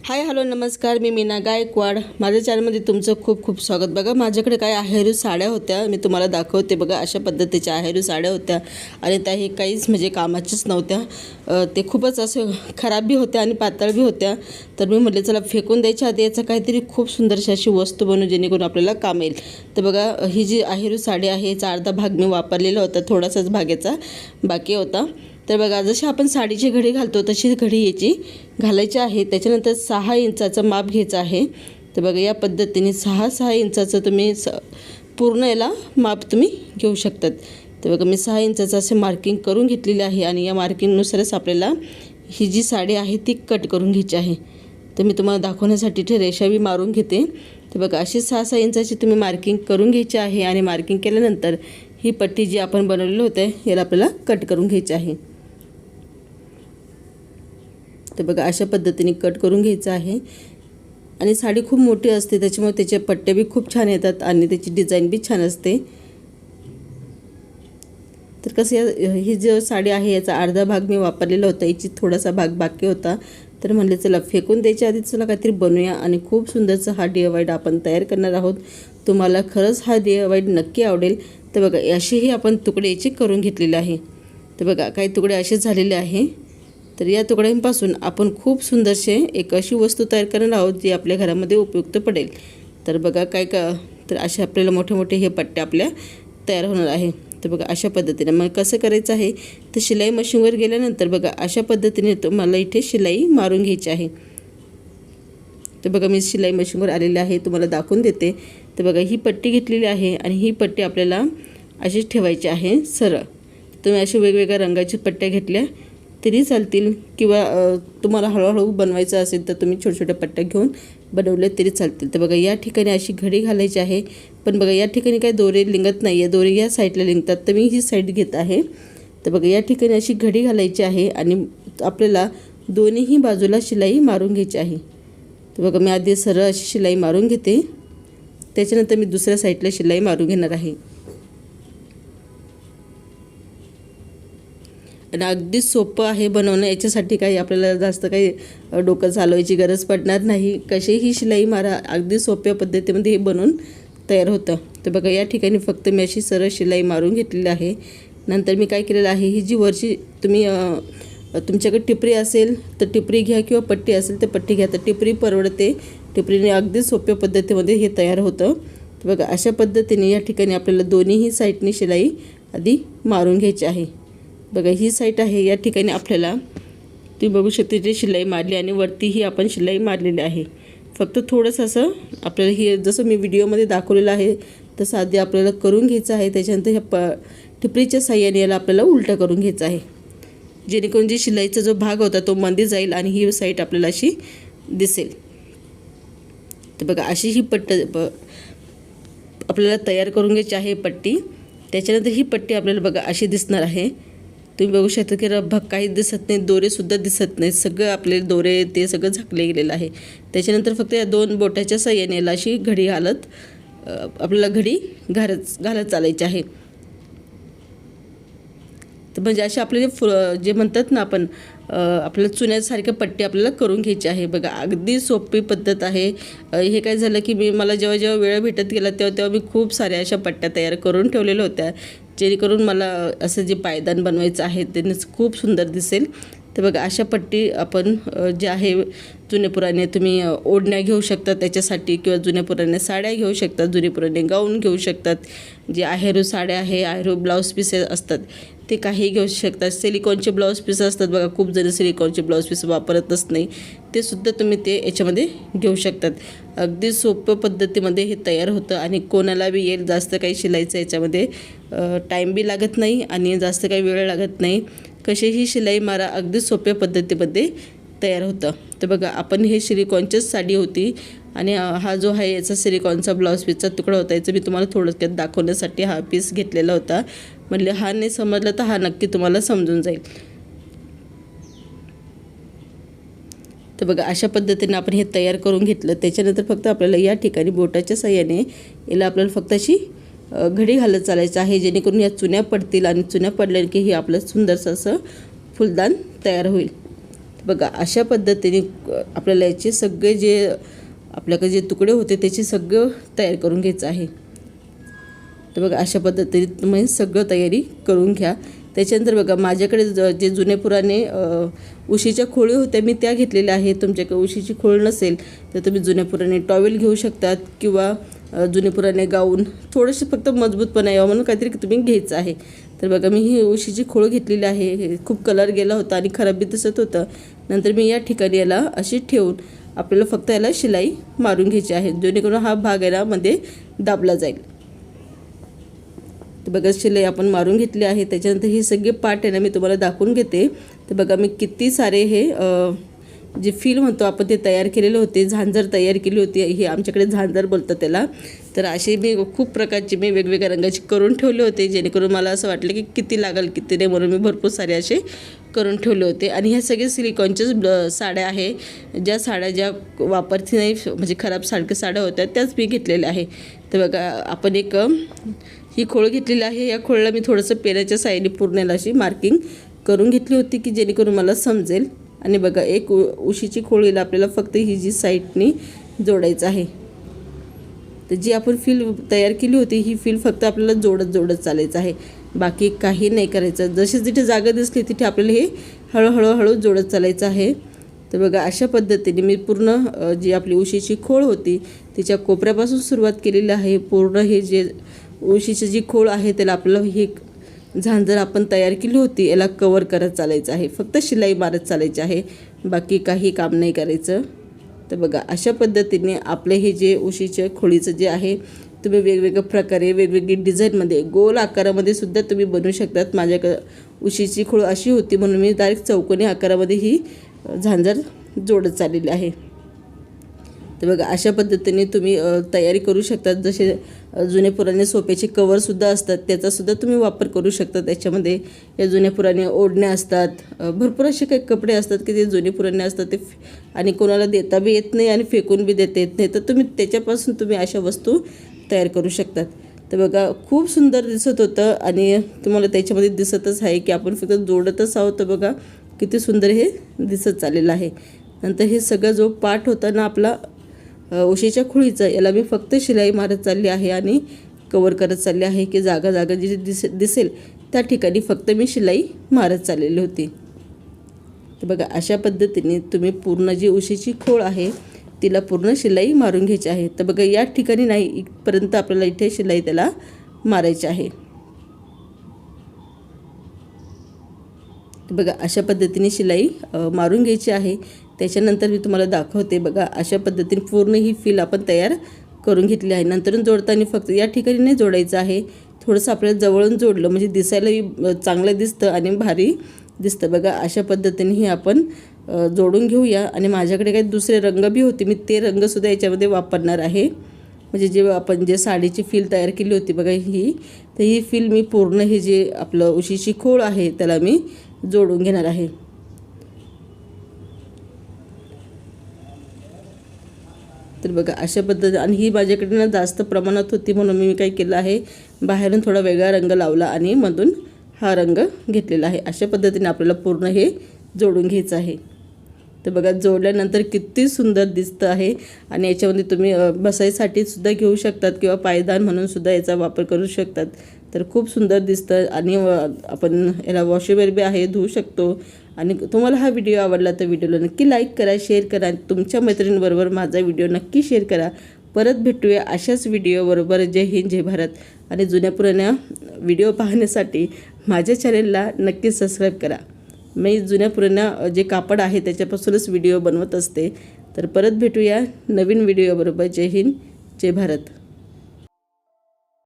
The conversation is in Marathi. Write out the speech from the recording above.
हाय हॅलो नमस्कार, मी मीना गायकवाड. माझ्या चॅनलमध्ये तुमचं खूप खूप स्वागत. बघा माझ्याकडे काय आहेरू साड्या होत्या, मी तुम्हाला दाखवते. बघा अशा पद्धतीच्या आहेरू साड्या होत्या आणि त्या हे काहीच म्हणजे कामाच्याच नव्हत्या. ते खूपच असं खराब बी होत्या आणि पातळ बी होत्या. तर मी म्हटले चला फेकून द्यायच्या आधी याचं काहीतरी खूप सुंदरशी अशी वस्तू बनवू जेणेकरून आपल्याला काम येईल. तर बघा ही जी आहेरू साडी आहे याचा अर्धा भाग मी वापरलेला होता, थोडासाच भाग याचा बाकी होता. तर बघा जशी आपण साडीची घडी घालतो तशी घडी याची घालायची आहे. त्याच्यानंतर 6 इंचाचं माप घ्यायचं आहे. तर बघा या पद्धतीने 6 इंचाचं तुम्ही पूर्ण याला माप तुम्ही घेऊ शकतात. तर बघा मी 6 इंचाचं असे मार्किंग करून घेतलेले आहे आणि या मार्किंगनुसारच आपल्याला ही जी साडी आहे ती कट करून घ्यायची आहे. तर मी तुम्हाला दाखवण्यासाठी इथे रेषा बी मारून घेते. तर बघा अशी 6 इंचाची तुम्ही मार्किंग करून घ्यायची आहे आणि मार्किंग केल्यानंतर ही पट्टी जी आपण बनवलेली होते याला आपल्याला कट करून घ्यायची आहे. तर बघा अशा पद्धतीने कट करून घ्यायचं आहे. आणि साडी खूप मोठी असते त्याच्यामुळे त्याचे पट्टे बी खूप छान येतात आणि त्याची डिझाईन बी छान असते. तर कसं ही जो साडी आहे याचा अर्धा भाग मी वापरलेला होता, याची थोडासा भाग बाकी होता. तर म्हणले चला फेकून द्यायच्या आधी चला काहीतरी बनवूया आणि खूप सुंदरचा हा DIY आपण तयार करणार आहोत. तुम्हाला खरंच हा DIY नक्की आवडेल. तर बघा असेही आपण तुकडे याचे करून घेतलेले आहे. तर बघा काही तुकडे असे झालेले आहे. तर या तुकड्यांपासून आपण खूप सुंदरसे एक अशी वस्तू तयार करणार आहोत जी आपल्या घरामध्ये उपयुक्त पडेल. तर बघा तर असे आपल्याला मोठे मोठे हे पट्टे आपल्या तयार होणार आहे. तर बघा अशा पद्धतीने मग कसं करायचं आहे तर शिलाई मशीनवर गेल्यानंतर बघा अशा पद्धतीने तुम्हाला इथे शिलाई मारून घ्यायची आहे. तर बघा मी शिलाई मशीनवर आलेले आहे, तुम्हाला दाखवून देते. तर बघा ही पट्टी घेतलेली आहे आणि ही पट्टी आपल्याला अशीच ठेवायची आहे सरळ. तुम्ही अशा वेगवेगळ्या रंगाच्या पट्ट्या घेतल्या तरी चालतील किंवा तुम्हाला हळूहळू बनवायचं असेल तर तुम्ही छोट्या छोट्या पट्ट्या घेऊन बनवले तरी चालतील. तर बघा या ठिकाणी अशी घडी घालायची आहे. पण बघा या ठिकाणी काही दोरे लिंगत नाही आहे, दोरे या साईडला लिंगतात, तर मी ही साईड घेत आहे. तर बघा या ठिकाणी अशी घडी घालायची आहे आणि आपल्याला दोन्हीही बाजूला शिलाई मारून घ्यायची आहे. तर बघा मी आधी सरळ अशी शिलाई मारून घेते, त्याच्यानंतर मी दुसऱ्या साईडला शिलाई मारून घेणार आहे. आणि अगदी सोपं आहे बनवणं, याच्यासाठी काही आपल्याला जास्त काही डोकं चालवायची गरज पडणार नाही. कशीही शिलाई मारा, अगदी सोप्या पद्धतीमध्ये हे बनवून तयार होतं. तर बघा या ठिकाणी फक्त मी अशी सरळ शिलाई मारून घेतलेली आहे. नंतर मी काय केलेलं आहे, ही जी वरची तुम्ही तुमच्याकडे टिपरी असेल तर टिपरी घ्या किंवा पट्टी असेल तर पट्टी घ्या. तर टिपरी परवडते, टिपरीने अगदी सोप्या पद्धतीमध्ये हे तयार होतं. तर बघा अशा पद्धतीने या ठिकाणी आपल्याला दोन्हीही साईडनी शिलाई आधी मारून घ्यायची आहे. बघा ही साईड आहे, या ठिकाणी आपल्याला तुम्ही बघू शकता जे शिलाई मारली आणि वरतीही आपण शिलाई मारलेली आहे. फक्त थोडंसं असं आपल्याला हे जसं मी व्हिडिओमध्ये दाखवलेलं आहे तसं आधी आपल्याला करून घ्यायचं आहे. त्याच्यानंतर ह्या टिपरीच्या साह्याने याला आपल्याला उलटं करून घ्यायचं आहे, जेणेकरून जी शिलाईचा जो भाग होता तो मध्ये जाईल आणि ही साईड आपल्याला अशी दिसेल. तर बघा अशी ही आपल्याला तयार करून घ्यायची आहे पट्टी. त्याच्यानंतर ही पट्टी आपल्याला बघा अशी दिसणार आहे. तुम्ही बघू शकता की रब्बक काहीच दिसत नाही, दोरेसुद्धा दिसत नाही, सगळं आपले दोरे ते सगळं झाकले गेलेलं आहे. त्याच्यानंतर फक्त या 2 बोटाच्या साह्याने याला अशी घडी घालत आपल्याला घडी घालत चालायची आहे. तर म्हणजे असे आपले जे म्हणतात ना आपण आपल्याला चुन्यासारख्या पट्टी आपल्याला करून घ्यायची आहे. बघा अगदी सोपी पद्धत आहे. हे काय झालं की मला जेव्हा वेळ भेटत गेला तेव्हा मी खूप साऱ्या अशा पट्ट्या तयार करून ठेवलेल्या होत्या, जेणेकरून मला असं जे पायदान बनवायचं आहे ते खूप सुंदर दिसेल. तर बघा अशा पट्टी आपण जे आहे जुने पुराणे तुम्ही ओढण्या घेऊ शकता त्याच्यासाठी, किंवा जुन्या पुराणे साड्या घेऊ शकतात, जुने पुराणे गाऊन घेऊ शकतात, जे आहेरू साड्या आहे, आहेरू ब्लाऊज पीस असतात ते काही घेऊ शकतात. सिलिकॉनचे ब्लाऊज पीस असतात बघा, खूप जण सिलिकॉनचे ब्लाऊज पीस वापरतच नाही, ते सुद्धा तुम्ही ते याच्यामध्ये घेऊ शकतात. अगदी सोप्या पद्धतीमध्ये हे तयार होतं आणि कोणाला बी येईल. जास्त काही शिलाईचं याच्यामध्ये टाईम बी लागत नाही आणि जास्त काही वेळ लागत नाही. कशीही शिलाई मारा, अगदी सोप्या पद्धतीमध्ये तयार होतं. तर बघा आपण हे सिलिकॉनचीच साडी होती आणि हा जो आहे याचा सिलिकॉनचा ब्लाऊज पीसचा तुकडा होता. याचं मी तुम्हाला थोडक्यात दाखवण्यासाठी हा पीस घेतलेला होता. म्हणले हा नाही समजला तर हा नक्की तुम्हाला समजून जाईल. तर बघा अशा पद्धतीने आपण हे तयार करून घेतलं. त्याच्यानंतर फक्त आपल्याला या ठिकाणी बोटाच्या साह्याने याला आपल्याला फक्त अशी घडी घालत चालायचं आहे, जेणेकरून या चुन्या पडतील आणि चुन्या पडल्या की हे आपलं सुंदरसं असं फुलदान तयार होईल. बघा अशा पद्धतीने आपल्याला याचे सगळे जे आपल्याकडे जे तुकडे होते त्याचे सगळं तयार करून घ्यायचं आहे. तर बघा अशा पद्धतीने तुम्ही सगळं तयारी करून घ्या. त्याच्यानंतर बघा माझ्याकडे जे जुने पुराणे उशीच्या खोळी होत्या मी त्या घेतलेल्या आहेत. तुमच्याकडे उशीची खोळ नसेल तर तुम्ही जुन्या पुराणे टॉवेल घेऊ शकतात किंवा जुने पुराणे गाऊन थोडेसे फक्त मजबूतपणा यावं म्हणून काहीतरी तुम्ही घ्यायचं आहे. तर बघा मी ही उशीची खोळ घेतलेली आहे. खूप कलर गेला होता आणि खराब बी दिसत होतं. नंतर मी या ठिकाणी याला अशी ठेवून आपल्याला फक्त याला शिलाई मारून घ्यायची आहे जेणेकरून हा भाग याला मध्ये दाबला जाईल. तर बघा शिलाई आपण मारून घेतली आहे. त्याच्यानंतर ही सगळे पार्ट आहे ना मी तुम्हाला दाखवून घेते. तर बघा मी किती सारे हे जे फील म्हणतो आपण ते तयार केलेले होते. झांजर तयार केली होती. हे आमच्याकडे झांजर बोलतात त्याला. तर असे मी खूप प्रकारचे मी वेगवेगळ्या रंगाचे करून ठेवले होते जेणेकरून मला असं वाटलं की किती लागेल किती नाही म्हणून मी भरपूर सारे असे करून ठेवले होते. आणि ह्या सगळे सिलिकॉनच्याच साड्या आहे. ज्या साड्या ज्या वापरती नाही म्हणजे खराब साड्या होत्या त्याच मी घेतलेल्या आहे. तर बघा आपण एक ही खोळ घेतलेली आहे. या खोळला मी थोडंसं पेनाच्या साईडने पूर्ण अशी मार्किंग करून घेतली होती की जेणेकरून मला समजेल. आणि बघा एक उशीची खोळीला आपल्याला फक्त ही जी साईडनी जोडायचं आहे. तर जी आपण फील तयार केली होती ही फील फक्त आपल्याला जोडत चालायचं आहे. बाकी काही नाही करायचं. जशी जिथे जागा दिसली तिथे आपल्याला हे हळूहळू जोडत चालायचं आहे. तर बघा अशा पद्धतीने मी पूर्ण जी आपली उशीची खोळ होती तिच्या कोपऱ्यापासून सुरुवात केलेली आहे. पूर्ण हे जे उशीची जी खोळ आहे त्याला आपल्याला ही झांजर आपण तयार केली होती याला कवर करत चालायचं आहे. फक्त शिलाई मारत चालायची आहे. बाकी काही काम नाही करायचं. तर बघा अशा पद्धतीने आपले हे जे उशीच्या खोळीचं जे आहे तुम्ही वेगवेगळ्या प्रकारे वेगवेगळी डिझाईनमध्ये गोल आकारामध्ये सुद्धा तुम्ही बनवू शकतात. माझ्याकडे उशीची खोळ अशी होती म्हणून मी डायरेक्ट चौकोनी आकारामध्ये ही झांजर जोडत चाललेली आहे. तर बघा अशा पद्धतीने तुम्ही तयारी करू शकतात. जसे जुने पुराणे सोप्याचे कवरसुद्धा असतात त्याचासुद्धा तुम्ही वापर करू शकता. त्याच्यामध्ये या जुन्या पुराणे ओढण्या असतात. भरपूर असे काही कपडे असतात की ते जुने पुराणे असतात ते आणि कोणाला देता बी येत नाही आणि फेकून बी देता येत नाही. तर तुम्ही त्याच्यापासून तुम्ही अशा वस्तू तयार करू शकतात. तर बघा खूप सुंदर दिसत होतं आणि तुम्हाला त्याच्यामध्ये दिसतच आहे की आपण फक्त जोडतच आहोत. तर बघा किती सुंदर हे दिसत चाललेलं आहे. नंतर हे सगळं जो पार्ट होता ना आपला उशीच्या खोळीचं याला मी फक्त शिलाई मारत चालली आहे आणि कवर करत चालली आहे की जागा जी दिसेल त्या ठिकाणी फक्त मी शिलाई मारत चाललेली होती. तर बघा अशा पद्धतीने तुम्ही पूर्ण जी उशीची खोळ आहे तिला पूर्ण शिलाई मारून घ्यायची आहे. तर बघा या ठिकाणी नाही इथपर्यंत आपल्याला इथे शिलाई त्याला मारायची आहे. बघा अशा पद्धतीने शिलाई मारून घ्यायची आहे. त्याच्यानंतर मी तुम्हाला दाखवते. बघा अशा पद्धतीने पूर्ण ही फील आपण तयार करून घेतली आहे. नंतर जोडताना फक्त या ठिकाणी नाही जोडायचं आहे. थोडंसं आपल्याला जवळून जोडलं म्हणजे दिसायलाही चांगलं दिसतं आणि भारी दिसतं. बघा अशा पद्धतीने ही आपण जोडून घेऊया. आणि माझ्याकडे काही दुसरे रंग बी होते मी ते रंगसुद्धा याच्यामध्ये वापरणार आहे. म्हणजे जे आपण जे साडीची फील तयार केली होती बघा ही तर ही फील मी पूर्ण हे जे आपलं उशीची खोळ आहे त्याला मी जोडून घेणार आहे. तर बघा अशा पद्धतीने आणि ही माझ्याकडे ना जास्त प्रमाणात होती म्हणून मी काय केलं आहे बाहेरून थोडा वेगळा रंग लावला आणि मधून हा रंग घेतलेला आहे. अशा पद्धतीने आपल्याला पूर्ण हे जोडून घ्यायचं आहे. तर बघा जोडल्यानंतर किती सुंदर दिसतं आहे. आणि याच्यामध्ये तुम्ही बसायसाठी सुद्धा घेऊ शकतात किंवा पायदान म्हणून सुद्धा याचा वापर करू शकतात. तर खूप सुंदर दिसतं आणि आपण याला वॉशेबल बी आहे धुवू शकतो. आणि तुम्हाला हा व्हिडिओ आवडला तर व्हिडिओला नक्की लाईक करा शेअर करा आणि तुमच्या मैत्रिणींबरोबर माझा व्हिडिओ नक्की शेअर करा. परत भेटूया अशाच व्हिडिओबरोबर. जय हिंद जय भारत. आणि जुन्या पुराण्या व्हिडिओ पाहण्यासाठी माझ्या चॅनेलला नक्की सबस्क्राईब करा. मी जुन्या पुराण्या जे कापड आहे त्याच्यापासूनच व्हिडिओ बनवत असते. तर परत भेटूया नवीन व्हिडिओबरोबर. जय हिंद जय भारत.